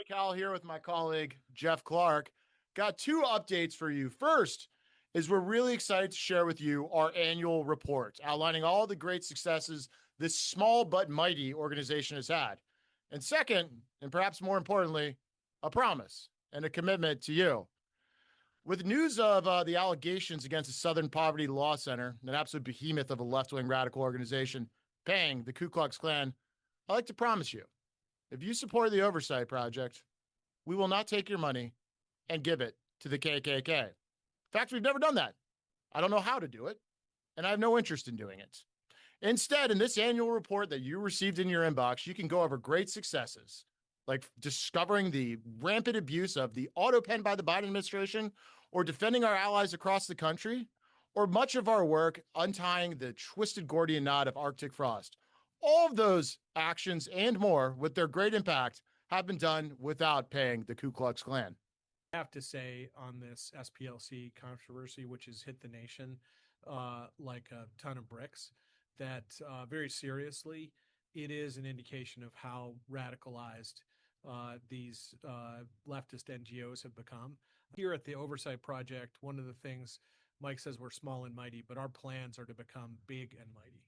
Cal here with my colleague, Jeff Clark. Got two updates for you. First is we're really excited to share with you our annual report outlining all the great successes this small but mighty organization has had. And second, and perhaps more importantly, a promise and a commitment to you. With news of the allegations against the Southern Poverty Law Center, an absolute behemoth of a left-wing radical organization, paying the Ku Klux Klan, I'd like to promise you, if you support the Oversight Project, we will not take your money and give it to the KKK. In fact, we've never done that. I don't know how to do it, and I have no interest in doing it. Instead, in this annual report that you received in your inbox, you can go over great successes, like discovering the rampant abuse of the auto pen by the Biden administration, or defending our allies across the country, or much of our work untying the twisted Gordian knot of Arctic frost. All of those actions and more, with their great impact, have been done without paying the Ku Klux Klan. I have to say on this SPLC controversy, which has hit the nation like a ton of bricks, that very seriously, it is an indication of how radicalized these leftist NGOs have become. Here at the Oversight Project, one of the things Mike says we're small and mighty, but our plans are to become big and mighty.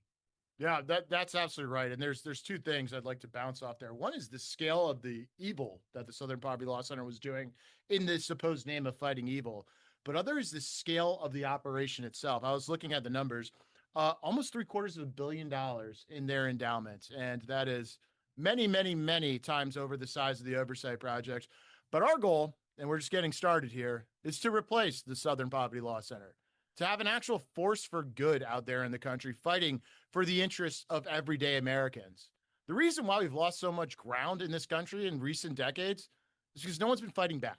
Yeah, that's absolutely right. And there's two things I'd like to bounce off there. One is the scale of the evil that the Southern Poverty Law Center was doing in the supposed name of fighting evil. But other is the scale of the operation itself. I was looking at the numbers, almost $750 million in their endowment. And that is many, many, many times over the size of the Oversight Project. But our goal, and we're just getting started here, is to replace the Southern Poverty Law Center, to have an actual force for good out there in the country fighting for the interests of everyday Americans. The reason why we've lost so much ground in this country in recent decades is because no one's been fighting back.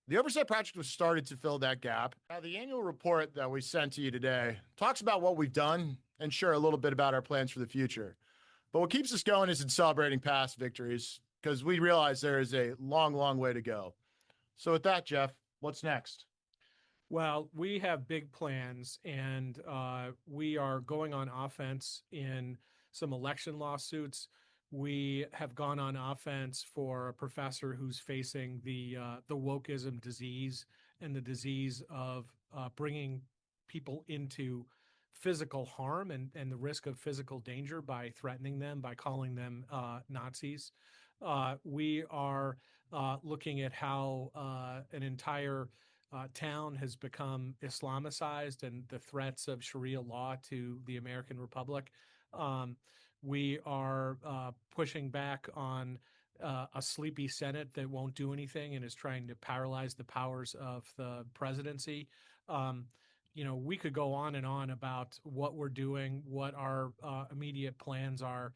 The Oversight Project was started to fill that gap. Now, the annual report that we sent to you today talks about what we've done and share a little bit about our plans for the future. But what keeps us going isn't celebrating past victories, because we realize there is a long, long way to go. So with that, Jeff, what's next? Well, we have big plans, and we are going on offense in some election lawsuits. We have gone on offense for a professor who's facing the wokeism disease and the disease of bringing people into physical harm and the risk of physical danger by threatening them, by calling them Nazis. We are looking at how an entire town has become Islamicized and the threats of Sharia law to the American Republic. We are pushing back on a sleepy Senate that won't do anything and is trying to paralyze the powers of the presidency. We could go on and on about what we're doing, what our immediate plans are,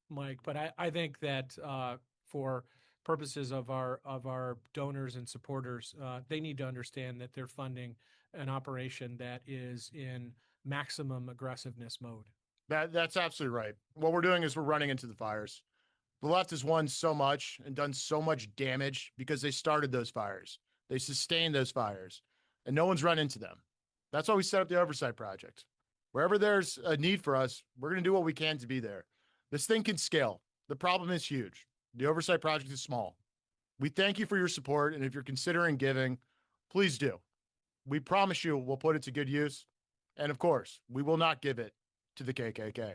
Mike. But I think that for purposes of our donors and supporters, they need to understand that they're funding an operation that is in maximum aggressiveness mode. That's absolutely right. What we're doing is we're running into the fires. The left has won so much and done so much damage because they started those fires. They sustained those fires, and no one's run into them. That's why we set up the Oversight Project. Wherever there's a need for us, we're going to do what we can to be there. This thing can scale. The problem is huge. The Oversight Project is small. We thank you for your support, and if you're considering giving, please do. We promise you we'll put it to good use. And of course, we will not give it to the KKK.